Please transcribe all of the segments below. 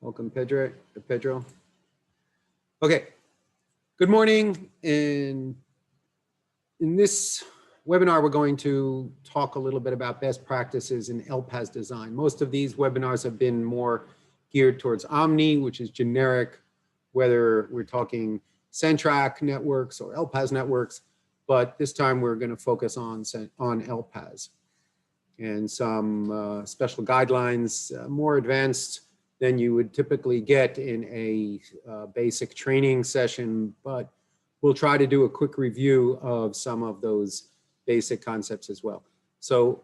Welcome, Pedro. Okay, good morning. In this webinar, we're going to talk a little bit about best practices in Elpas design. Most of these webinars have been more geared towards Omni, which is generic, whether we're talking Centrac networks or Elpas networks, but this time we're going to focus on Elpas and some special guidelines, more advanced than you would typically get in a basic training session, but we'll try to do a quick review of some of those basic concepts as well. So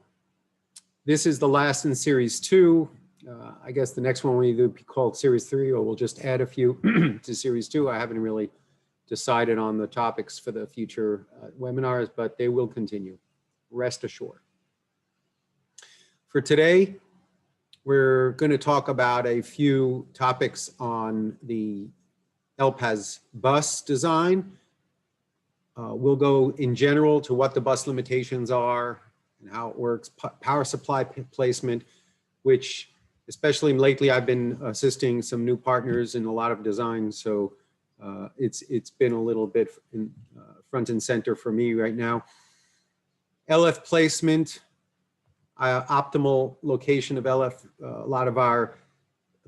this is the last in series 2. I guess the next one will either be called series 3 or we'll just add a few to series 2. I haven't really decided on the topics for the future webinars, but they will continue, rest assured. For today, we're going to talk about a few topics on the Elpas bus design. We'll go in general to what the bus limitations are and how it works, power supply placement, which especially lately I've been assisting some new partners in a lot of design. So it's been a little bit in, front and center for me right now. LF placement. Optimal location of LF. A lot of our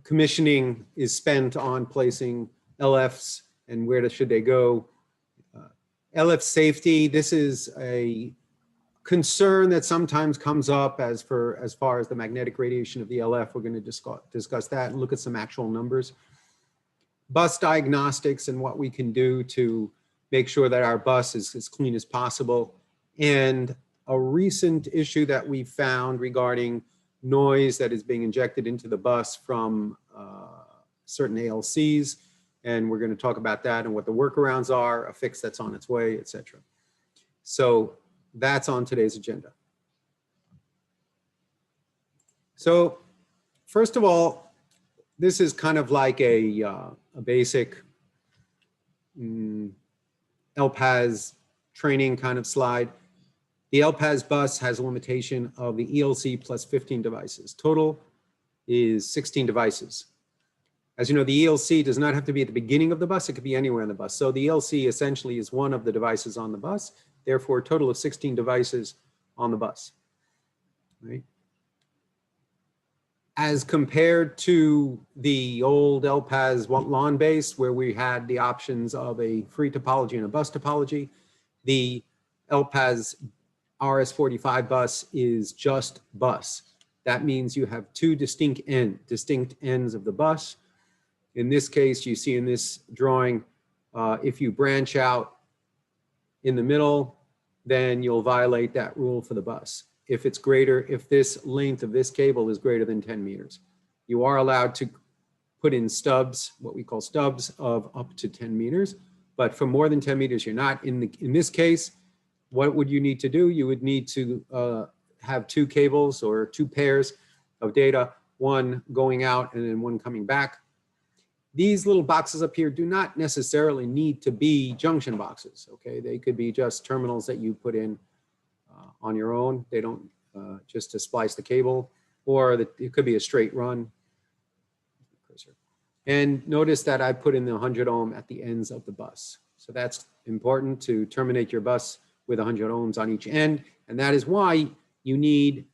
commissioning is spent on placing LFs and where should they go. LF safety, this is a concern that sometimes comes up as far as the magnetic radiation of the LF. We're going to discuss that and look at some actual numbers. Bus diagnostics and what we can do to make sure that our bus is as clean as possible. And a recent issue that we found regarding noise that is being injected into the bus from certain ALCs. And we're going to talk about that and what the workarounds are, a fix that's on its way, etc. So that's on today's agenda. So first of all, this is kind of like a basic Elpas training kind of slide. The Elpas bus has a limitation of the ELC plus 15 devices. Total is 16 devices. As you know, the ELC does not have to be at the beginning of the bus. It could be anywhere on the bus. So the ELC essentially is one of the devices on the bus. Therefore, a total of 16 devices on the bus. Right? As compared to the old Elpas lawn base, where we had the options of a free topology and a bus topology, the Elpas RS45 bus is just bus. That means you have two distinct ends of the bus. In this case, you see in this drawing, if you branch out in the middle, then you'll violate that rule for the bus. If it's greater, if this length of this cable is greater than 10 meters, you are allowed to put in stubs, what we call stubs, of up to 10 meters. But for more than 10 meters, you're not. In this case, what would you need to do? You would need to have two cables or two pairs of data, one going out and then one coming back. These little boxes up here do not necessarily need to be junction boxes, okay? They could be just terminals that you put in on your own. They don't just to splice the cable, or it could be a straight run. And notice that I put in the 100 ohm at the ends of the bus. So that's important to terminate your bus with 100 ohms on each end. And that is why you need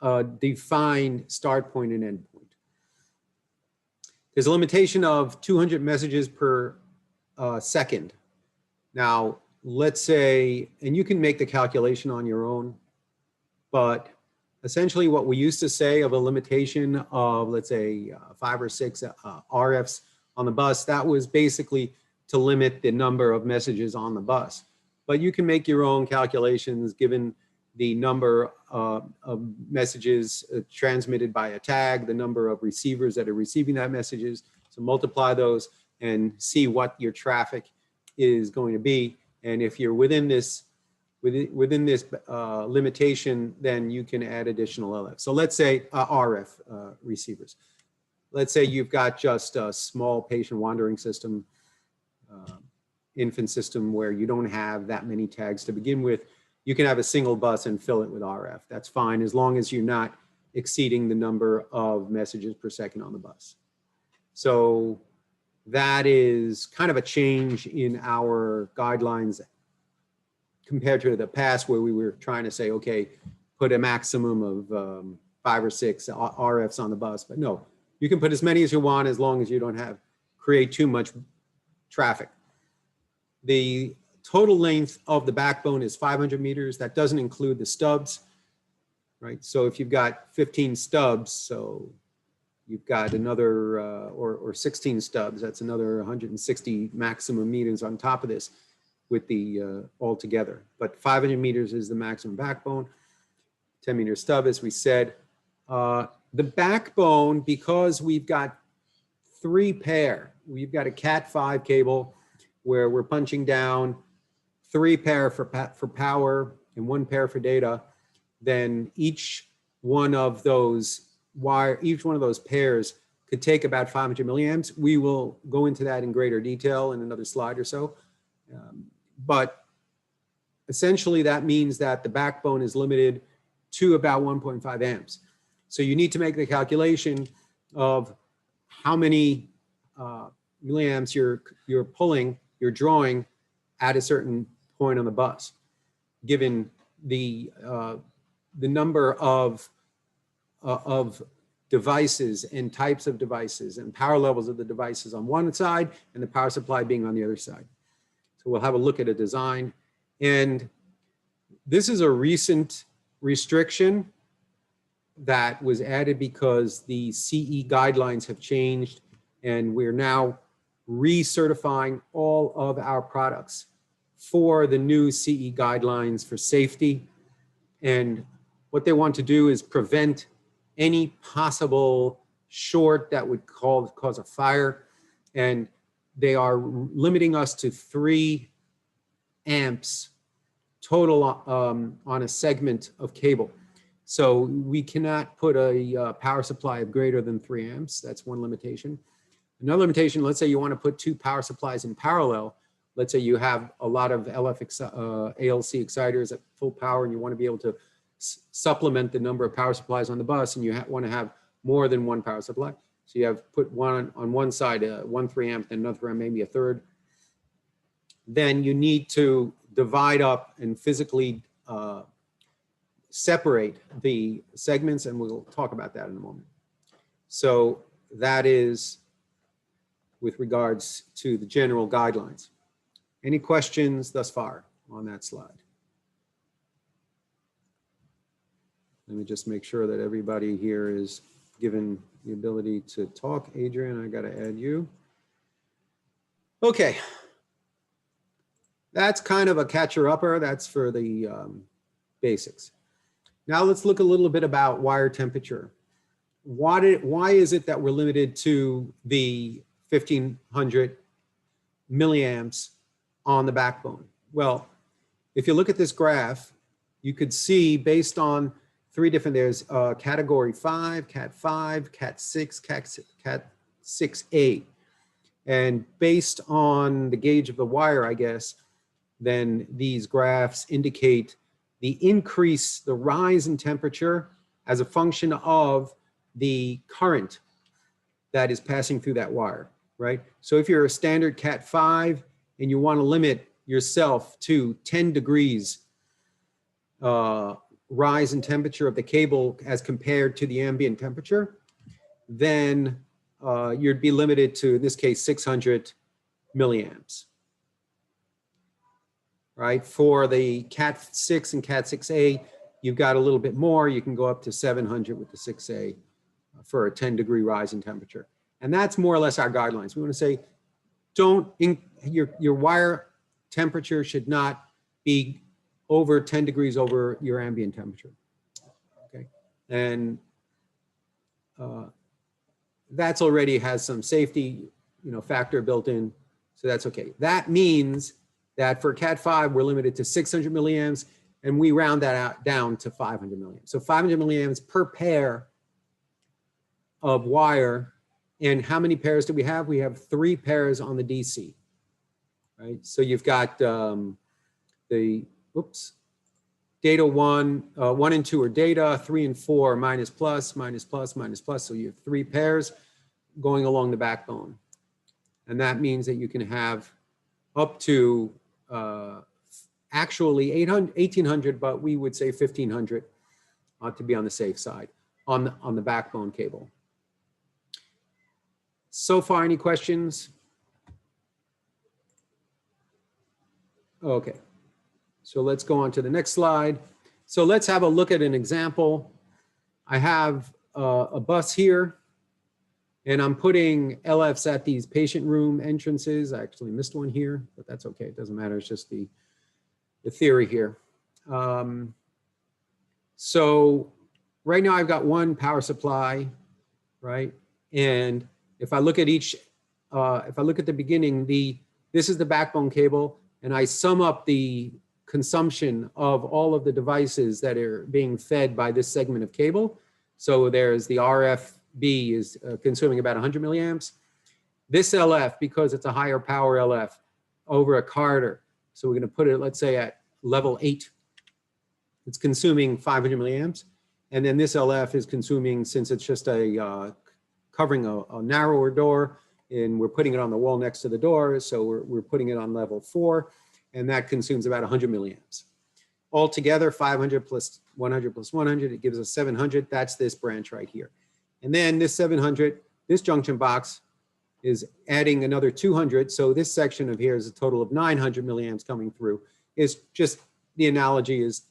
a defined start point and end point. There's a limitation of 200 messages per second. Now, let's say, and you can make the calculation on your own, but essentially what we used to say of a limitation of, let's say, 5 or 6 RFs on the bus, that was basically to limit the number of messages on the bus. But you can make your own calculations given the number of messages transmitted by a tag, the number of receivers that are receiving that messages. So multiply those and see what your traffic is going to be. And if you're within this limitation, then you can add additional LF. So let's say RF receivers. Let's say you've got just a small patient wandering system, infant system where you don't have that many tags to begin with. You can have a single bus and fill it with RF. That's fine as long as you're not exceeding the number of messages per second on the bus. So that is kind of a change in our guidelines compared to the past, where we were trying to say, okay, put a maximum of 5 or 6 RFs on the bus. But no, you can put as many as you want as long as you don't create too much traffic. The total length of the backbone is 500 meters. That doesn't include the stubs, right? So if you've got 15 stubs, so you've got another, or 16 stubs, that's another 160 maximum meters on top of this with the all together. But 500 meters is the maximum backbone, 10-meter stub, as we said. The backbone, because we've got 3 pair, we've got a Cat 5 cable where we're punching down 3 pair for power and 1 pair for data, then each one of those pairs could take about 500 milliamps. We will go into that in greater detail in another slide or so. But essentially that means that the backbone is limited to about 1.5 amps. So you need to make the calculation of how many milliamps you're drawing at a certain point on the bus, given the number of devices and types of devices and power levels of the devices on one side and the power supply being on the other side. So we'll have a look at a design. And this is a recent restriction that was added because the CE guidelines have changed, and we're now recertifying all of our products for the new CE guidelines for safety. And what they want to do is prevent any possible short that would cause a fire. And they are limiting us to 3 amps total on a segment of cable. So we cannot put a power supply of greater than 3 amps. That's one limitation. Another limitation, let's say you want to put 2 power supplies in parallel. Let's say you have a lot of ALC exciters at full power and you want to be able to supplement the number of power supplies on the bus, and you want to have more than 1 power supply. So you have put one on one side, 1 3 amp, then another amp, maybe a third. Then you need to divide up and physically separate the segments, and we'll talk about that in a moment. So that is with regards to the general guidelines. Any questions thus far on that slide? Let me just make sure that everybody here is given the ability to talk. Adrian, I got to add you. Okay. That's kind of a catcher-upper. That's for the basics. Now let's look a little bit about wire temperature. Why is it that we're limited to the 1500 milliamps on the backbone? Well, if you look at this graph, you could see based on 3 different, there's category 5, Cat 5, Cat 6, Cat 6A. And based on the gauge of the wire, I guess, then these graphs indicate the rise in temperature as a function of the current that is passing through that wire, right? So if you're a standard Cat 5 and you want to limit yourself to 10 degrees rise in temperature of the cable as compared to the ambient temperature, then you'd be limited to, in this case, 600 milliamps. Right? For the Cat 6 and Cat 6A, you've got a little bit more. You can go up to 700 with the 6A for a 10-degree rise in temperature. And that's more or less our guidelines. We want to say, your wire temperature should not be over 10 degrees over your ambient temperature. Okay, and that's already has some safety, factor built in, so that's okay. That means that for Cat 5, we're limited to 600 milliamps, and we round that out down to 500 milliamps. So 500 milliamps per pair of wire. And how many pairs do we have? We have 3 pairs on the DC, right? So you've got data 1 and 2 are data, 3 and 4 are minus plus, minus plus, minus plus. So you have 3 pairs. going along the backbone. And that means that you can have up to actually 1800, but we would say 1500 to be on the safe side on the backbone cable. So far, any questions? Okay, so let's go on to the next slide. So let's have a look at an example. I have a bus here, and I'm putting LFs at these patient room entrances. I actually missed one here, but that's okay. It doesn't matter. It's just the theory here. So right now I've got one power supply, right? And if I look at each, if I look at the beginning, this is the backbone cable, and I sum up the consumption of all of the devices that are being fed by this segment of cable. So there's the RFB is consuming about 100 milliamps. This LF, because it's a higher power LF over a corridor, so we're going to put it, let's say, at level 8. It's consuming 500 milliamps. And then this LF is consuming, since it's just a covering a narrower door, and we're putting it on the wall next to the door, so we're putting it on level 4, and that consumes about 100 milliamps. Altogether, 500 plus 100 plus 100, it gives us 700. That's this branch right here. And then this 700, this junction box is adding another 200. So this section of here is a total of 900 milliamps coming through. It's just, the analogy is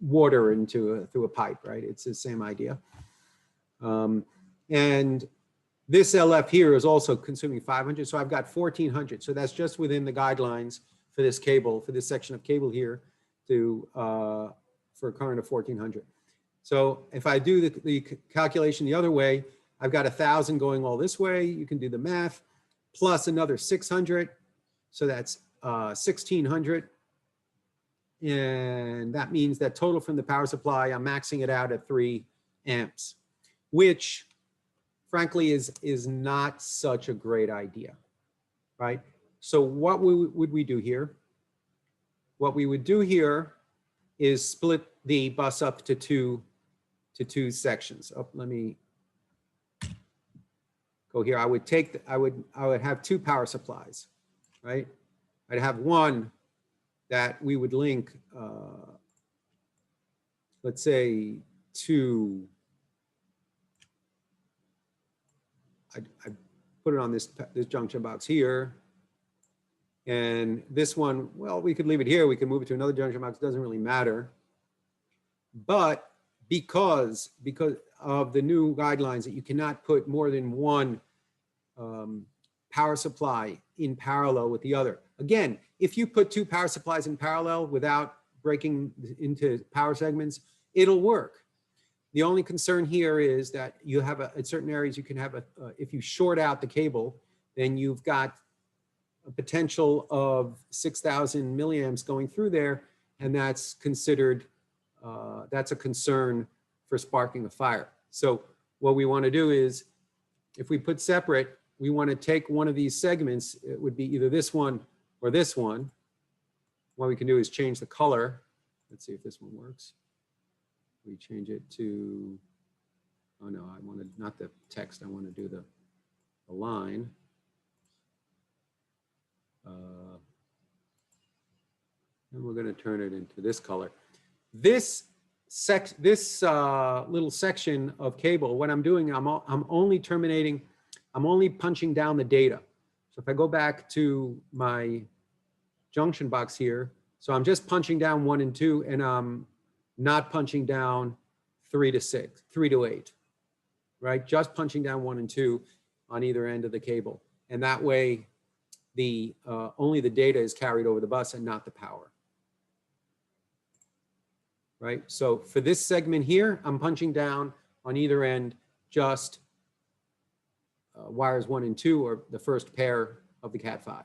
water through a pipe, right? It's the same idea. And this LF here is also consuming 500. So I've got 1400. So that's just within the guidelines for this cable, for this section of cable here, for a current of 1400. So if I do the calculation the other way, I've got 1000 going all this way. You can do the math, plus another 600. So that's 1600. And that means that total from the power supply, I'm maxing it out at 3 amps, which frankly is not such a great idea, right? So what would we do here? What we would do here is split the bus up to two sections. Oh, let me go here. I would have 2 power supplies, right? I'd have one that we would link, let's say, to, I put it on this junction box here. And this one, well, we could leave it here. We can move it to another junction box. It doesn't really matter. But because of the new guidelines that you cannot put more than one power supply in parallel with the other. Again, if you put 2 power supplies in parallel without breaking into power segments, it'll work. The only concern here is that you have in certain areas you can have if you short out the cable, then you've got a potential of 6,000 milliamps going through there, and that's considered, that's a concern for sparking a fire. So what we want to do is, if we put separate, we want to take one of these segments. It would be either this one or this one. What we can do is change the color. Let's see if this one works. We change it to, oh no, I wanted not the text, I want to do the line. And we're going to turn it into this color. This little section of cable, what I'm doing, I'm only terminating, I'm only punching down the data. So if I go back to my junction box here, so I'm just punching down 1 and 2, and I'm not punching down 3 to 8, right? Just punching down 1 and 2 on either end of the cable. And that way, only the data is carried over the bus and not the power. Right, so for this segment here, I'm punching down on either end just wires 1 and 2, or the first pair of the Cat5.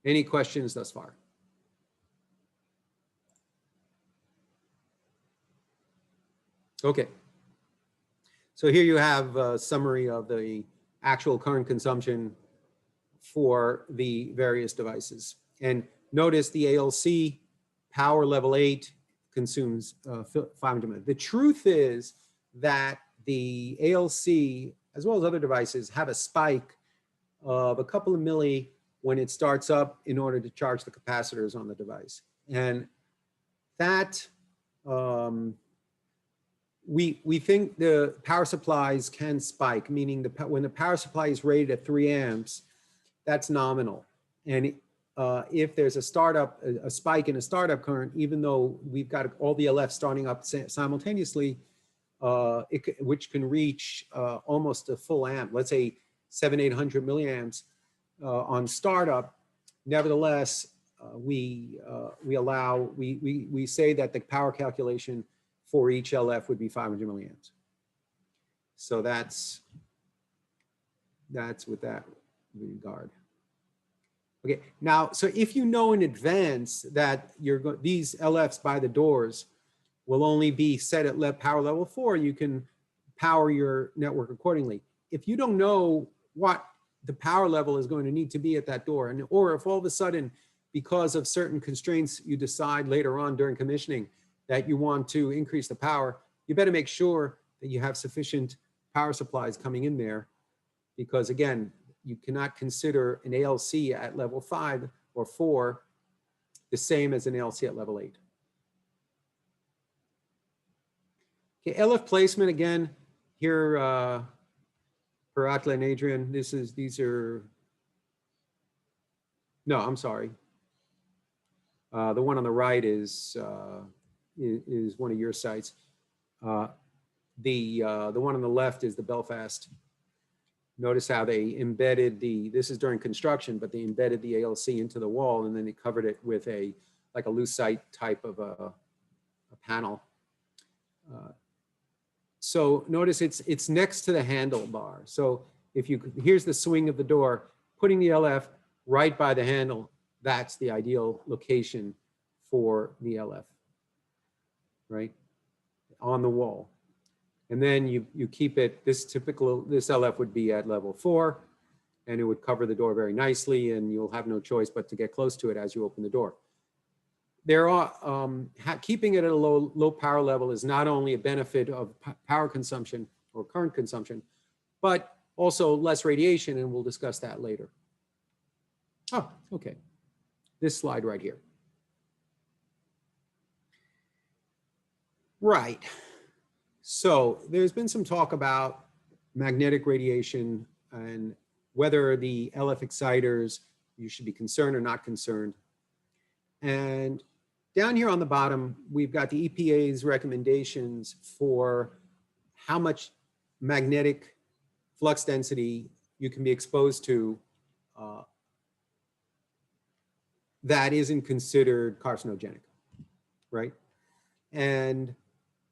Any questions thus far? Okay, so here you have a summary of the actual current consumption for the various devices. And notice the ALC power level 8 consumes 500 milliamps. The truth is that the ALC, as well as other devices, have a spike of a couple of milli when it starts up in order to charge the capacitors on the device. And that, we think the power supplies can spike, meaning when the power supply is rated at 3 amps, that's nominal. And if there's a spike in a startup current, even though we've got all the LFs starting up simultaneously, which can reach almost a full amp, let's say 700-800 milliamps on startup. Nevertheless, we say that the power calculation for each LF would be 500 milliamps. So that's with that regard. Okay, now, so if you know in advance that these LFs by the doors will only be set at power level 4, you can power your network accordingly. If you don't know what the power level is going to need to be at that door, or if all of a sudden, because of certain constraints, you decide later on during commissioning that you want to increase the power, you better make sure that you have sufficient power supplies coming in there, because again, you cannot consider an ALC at level 5 or 4 the same as an ALC at level 8. Okay, LF placement again, here for Atla and Adrian, no, I'm sorry. The one on the right is one of your sites. The one on the left is the Belfast. Notice how they embedded this is during construction, but they embedded the ALC into the wall and then they covered it with like a lucite type of a panel. So notice it's next to the handlebar. So here's the swing of the door, putting the LF right by the handle, that's the ideal location for the LF, right? On the wall. And then you keep it, this LF would be at level 4, and it would cover the door very nicely, and you'll have no choice but to get close to it as you open the door. Keeping it at a low power level is not only a benefit of power consumption or current consumption, but also less radiation, and we'll discuss that later. Oh, okay. This slide right here. Right. So there's been some talk about magnetic radiation and whether the LF exciters, you should be concerned or not concerned. And down here on the bottom, we've got the EPA's recommendations for how much magnetic flux density you can be exposed to that isn't considered carcinogenic, right? And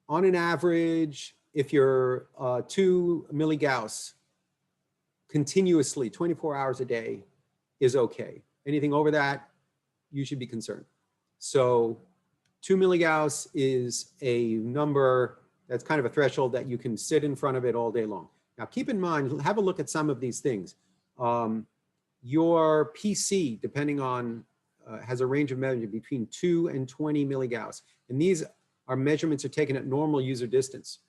on an average, if you're 2 milligauss continuously 24 hours a day is okay. Anything over that, you should be concerned. So 2 milligauss is a number that's kind of a threshold that you can sit in front of it all day long. Now keep in mind, have a look at some of these things. Your PC, depending on, has a range of measurement between 2 and 20 milligauss. And these measurements are taken at normal user distance,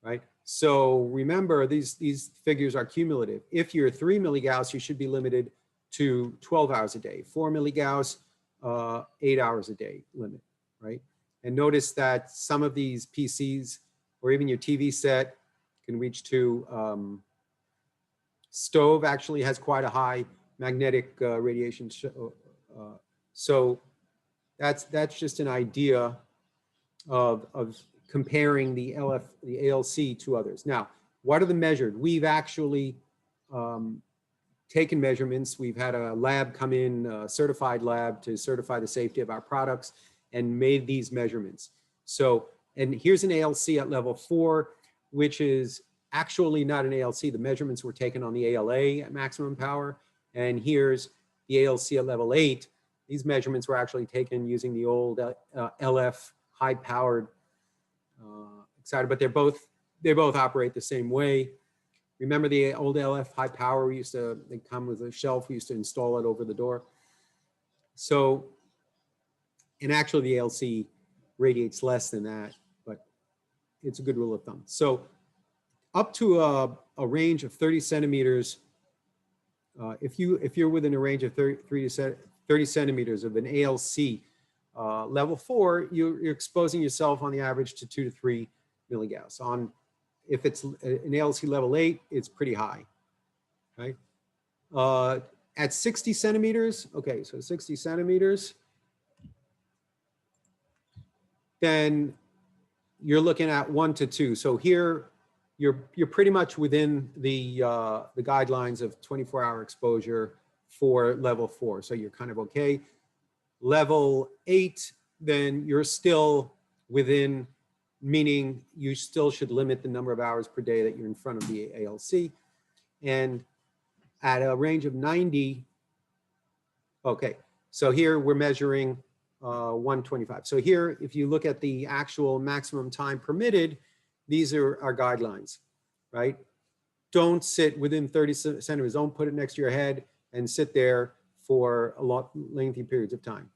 right? So remember, these figures are cumulative. If you're 3 milligauss, you should be limited to 12 hours a day. 4 milligauss, 8 hours a day limit, right? And notice that some of these PCs or even your TV set can reach to, stove actually has quite a high magnetic radiation. So that's just an idea of comparing the ALC to others. Now, what are the measured? We've actually taken measurements. We've had a lab come in, a certified lab to certify the safety of our products and made these measurements. So, and here's an ALC at level 4, which is actually not an ALC. The measurements were taken on the ALA at maximum power. And here's the ALC at level 8. These measurements were actually taken using the old LF high-powered exciter, but they both operate the same way. Remember the old LF high power? They come with a shelf. We used to install it over the door. So, and actually the ALC radiates less than that, but it's a good rule of thumb. So up to a range of 30 centimeters. If you're within a range of 30 centimeters of an ALC level 4, you're exposing yourself on the average to 2 to 3 milligauss. If it's an ALC level 8, it's pretty high, right? At 60 centimeters, okay, so 60 centimeters, then you're looking at 1 to 2. So here, you're pretty much within the guidelines of 24-hour exposure for level 4. So you're kind of okay. Level 8, then you're still within, meaning you still should limit the number of hours per day that you're in front of the ALC. And at a range of 90, okay, so here we're measuring 125. So here, if you look at the actual maximum time permitted, these are our guidelines, right? Don't sit within 30 centimeters. Don't put it next to your head and sit there for a lot lengthy periods of time,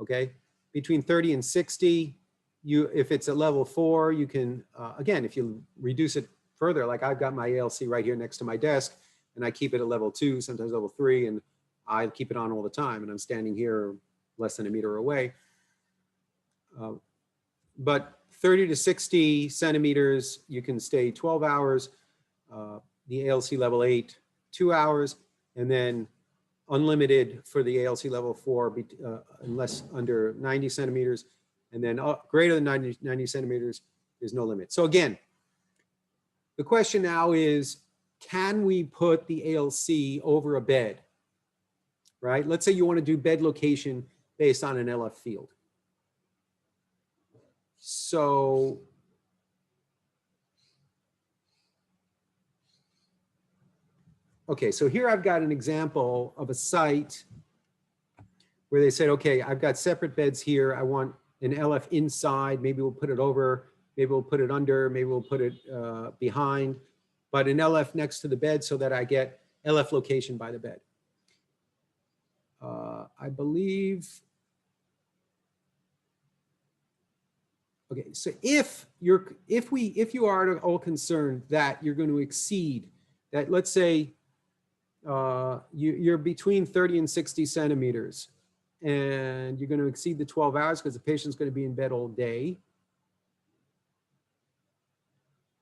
okay? Between 30 and 60, if it's at level 4, you can, again, if you reduce it further, like I've got my ALC right here next to my desk, and I keep it at level 2, sometimes level 3, and I keep it on all the time, and I'm standing here less than a meter away. But 30 to 60 centimeters, you can stay 12 hours. The ALC level 8, 2 hours, and then unlimited for the ALC level 4, unless under 90 centimeters, and then greater than 90 centimeters is no limit. So again, the question now is, can we put the ALC over a bed, right? Let's say you want to do bed location based on an LF field. So okay, so here I've got an example of a site where they said, okay, I've got separate beds here. I want an LF inside. Maybe we'll put it over, maybe we'll put it under, maybe we'll put it behind, but an LF next to the bed so that I get LF location by the bed. I believe, okay, so if you are at all concerned that you're going to exceed that, let's say you're between 30 and 60 centimeters and you're going to exceed the 12 hours because the patient's going to be in bed all day,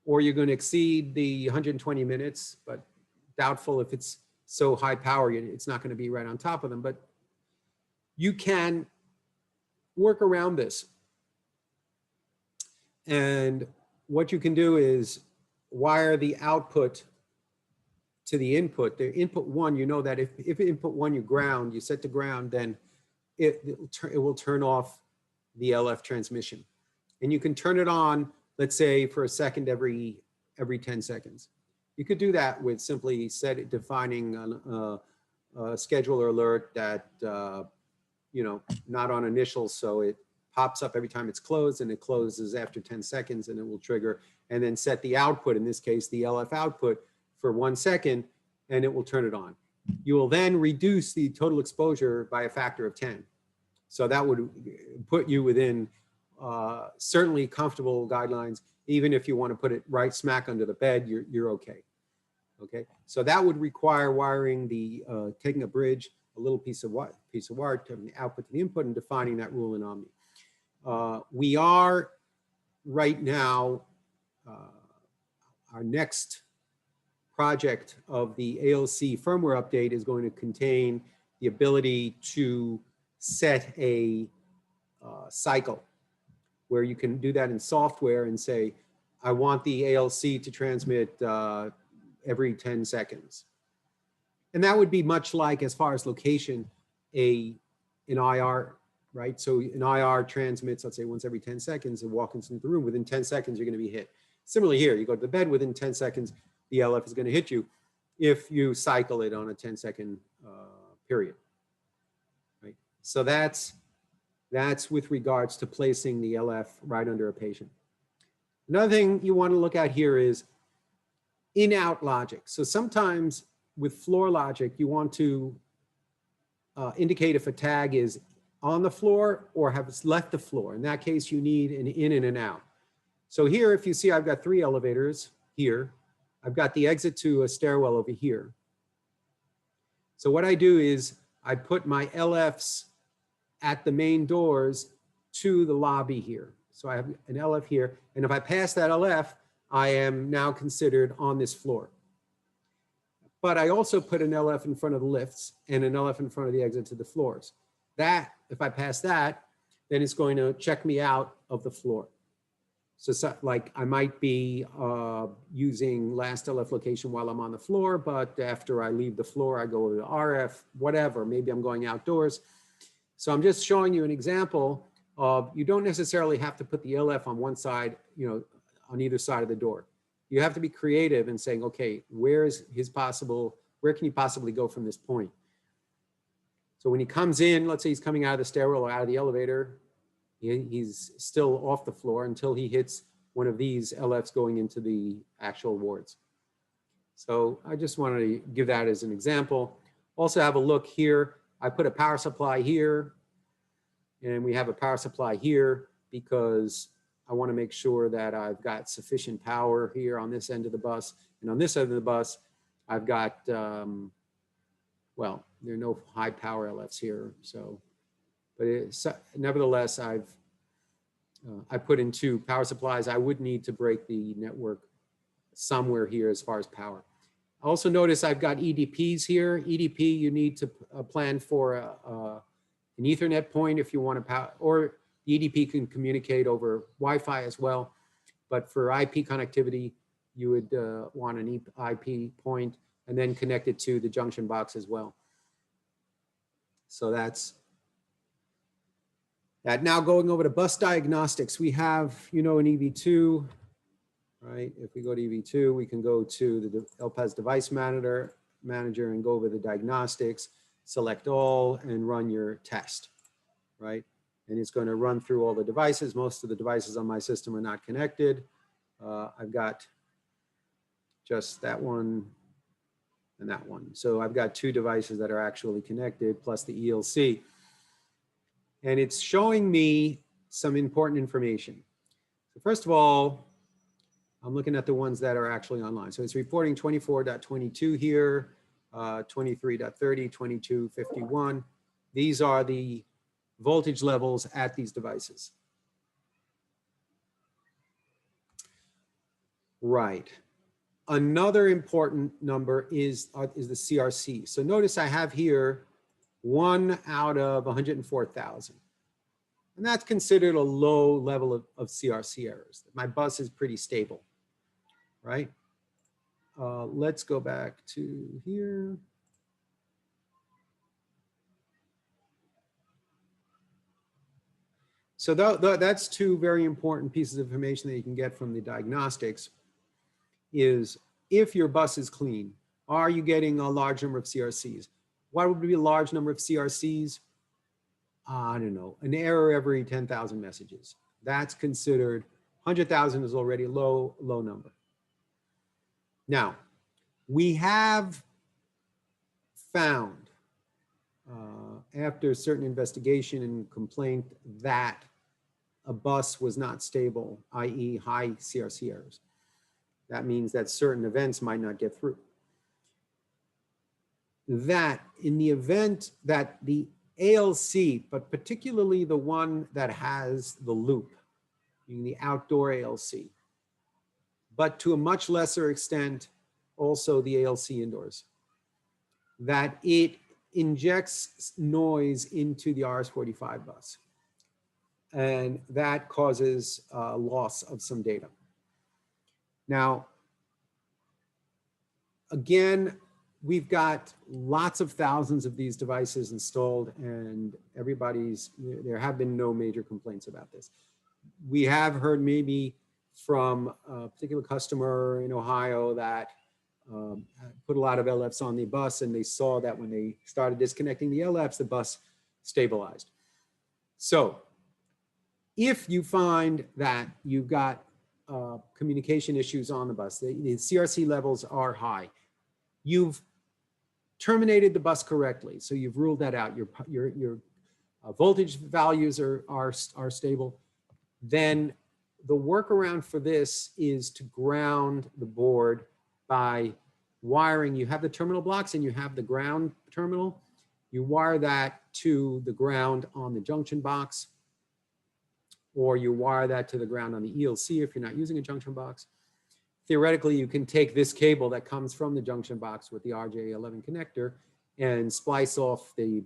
or you're going to exceed the 120 minutes, but doubtful if it's so high power, it's not going to be right on top of them, but you can work around this. And what you can do is wire the output to the input. The input 1, you know that if input 1 you ground, you set to ground, then it will turn off the LF transmission. And you can turn it on, let's say for a second every 10 seconds. You could do that with simply defining a scheduler alert that, you know, not on initials, so it pops up every time it's closed, and it closes after 10 seconds, and it will trigger, and then set the output, in this case, the LF output, for 1 second, and it will turn it on. You will then reduce the total exposure by a factor of 10. So that would put you within certainly comfortable guidelines. Even if you want to put it right smack under the bed, you're okay. Okay, so that would require wiring taking a bridge, a little piece of wire, turning the output to the input, and defining that rule in Omni. We are right now, our next project of the ALC firmware update is going to contain the ability to set a cycle where you can do that in software and say, I want the ALC to transmit every 10 seconds. And that would be much like, as far as location, an IR, right? So an IR transmits, let's say, once every 10 seconds and walk into the room. Within 10 seconds, you're going to be hit. Similarly here, you go to the bed, within 10 seconds, the LF is going to hit you if you cycle it on a 10-second period, right? So that's with regards to placing the LF right under a patient. Another thing you want to look at here is in-out logic. So sometimes with floor logic, you want to indicate if a tag is on the floor or has left the floor. In that case, you need an in and an out. So here, if you see, I've got 3 elevators here. I've got the exit to a stairwell over here. So what I do is I put my LFs at the main doors to the lobby here. So I have an LF here, and if I pass that LF, I am now considered on this floor. But I also put an LF in front of the lifts and an LF in front of the exit to the floors. That, if I pass that, then it's going to check me out of the floor. So like I might be using last LF location while I'm on the floor, but after I leave the floor, I go to the RF, whatever, maybe I'm going outdoors. So I'm just showing you an example of, you don't necessarily have to put the LF on one side, you know, on either side of the door. You have to be creative in saying, okay, where can he possibly go from this point? So when he comes in, let's say he's coming out of the stairwell or out of the elevator, he's still off the floor until he hits one of these LFs going into the actual wards. So I just wanted to give that as an example. Also have a look here. I put a power supply here, and we have a power supply here because I want to make sure that I've got sufficient power here on this end of the bus. And on this end of the bus, I've got, well, there are no high power LFs here. So, but nevertheless, I put in 2 power supplies. I would need to break the network somewhere here as far as power. Also notice I've got EDPs here. EDP, you need to plan for an Ethernet point if you want to power, or the EDP can communicate over Wi-Fi as well. But for IP connectivity, you would want an IP point and then connect it to the junction box as well. So that's that. Now going over to bus diagnostics, we have, you know, an EV2, right? If we go to EV2, we can go to the Elpas device manager and go over the diagnostics, select all, and run your test, right? And it's going to run through all the devices. Most of the devices on my system are not connected. I've got just that one and that one. So I've got 2 devices that are actually connected, plus the ELC. And it's showing me some important information. So first of all, I'm looking at the ones that are actually online. So it's reporting 24.22 here, 23.30, 22.51. These are the voltage levels at these devices. Right. Another important number is the CRC. So notice I have here 1 out of 104,000. And that's considered a low level of CRC errors. My bus is pretty stable, right? Let's go back to here. So that's 2 very important pieces of information that you can get from the diagnostics. Is if your bus is clean, are you getting a large number of CRCs? What would be a large number of CRCs? I don't know, an error every 10,000 messages. That's considered, 100,000 is already a low number. Now, we have found, after certain investigation and complaint, that a bus was not stable, i.e. high CRC errors. That means that certain events might not get through. That in the event that the ALC, but particularly the one that has the loop, meaning the outdoor ALC, but to a much lesser extent, also the ALC indoors, that it injects noise into the RS-45 bus. And that causes loss of some data. Now, again, we've got lots of thousands of these devices installed, and there have been no major complaints about this. We have heard maybe from a particular customer in Ohio that put a lot of LFs on the bus, and they saw that when they started disconnecting the LFs, the bus stabilized. So if you find that you've got communication issues on the bus, the CRC levels are high, you've terminated the bus correctly, so you've ruled that out, your voltage values are stable, then the workaround for this is to ground the board by wiring. You have the terminal blocks and you have the ground terminal. You wire that to the ground on the junction box, or you wire that to the ground on the ELC if you're not using a junction box. Theoretically, you can take this cable that comes from the junction box with the RJ11 connector and splice off the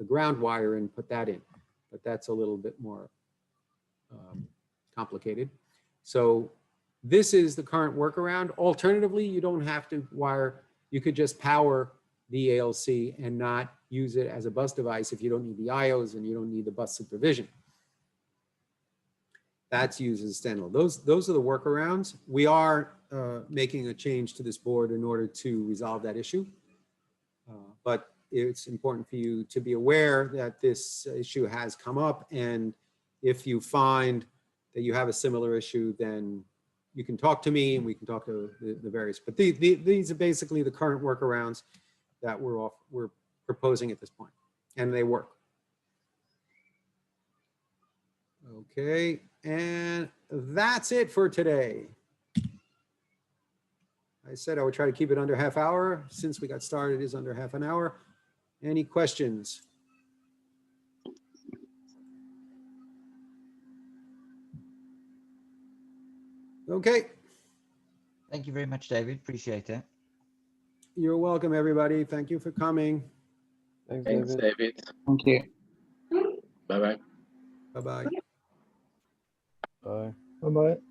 ground wire and put that in. But that's a little bit more complicated. So this is the current workaround. Alternatively, you don't have to wire. You could just power the ALC and not use it as a bus device if you don't need the IOs and you don't need the bus supervision. That's used as a standalone. Those are the workarounds. We are making a change to this board in order to resolve that issue. But it's important for you to be aware that this issue has come up, and if you find that you have a similar issue, then you can talk to me and we can talk to the various, but these are basically the current workarounds that we're proposing at this point, and they work. Okay, and that's it for today. I said I would try to keep it under half hour. Since we got started, it is under half an hour. Any questions? Okay. Thank you very much, David. Appreciate it. You're welcome, everybody. Thank you for coming. Thanks, David. Thank you. Bye-bye. Bye-bye. Bye. Bye-bye.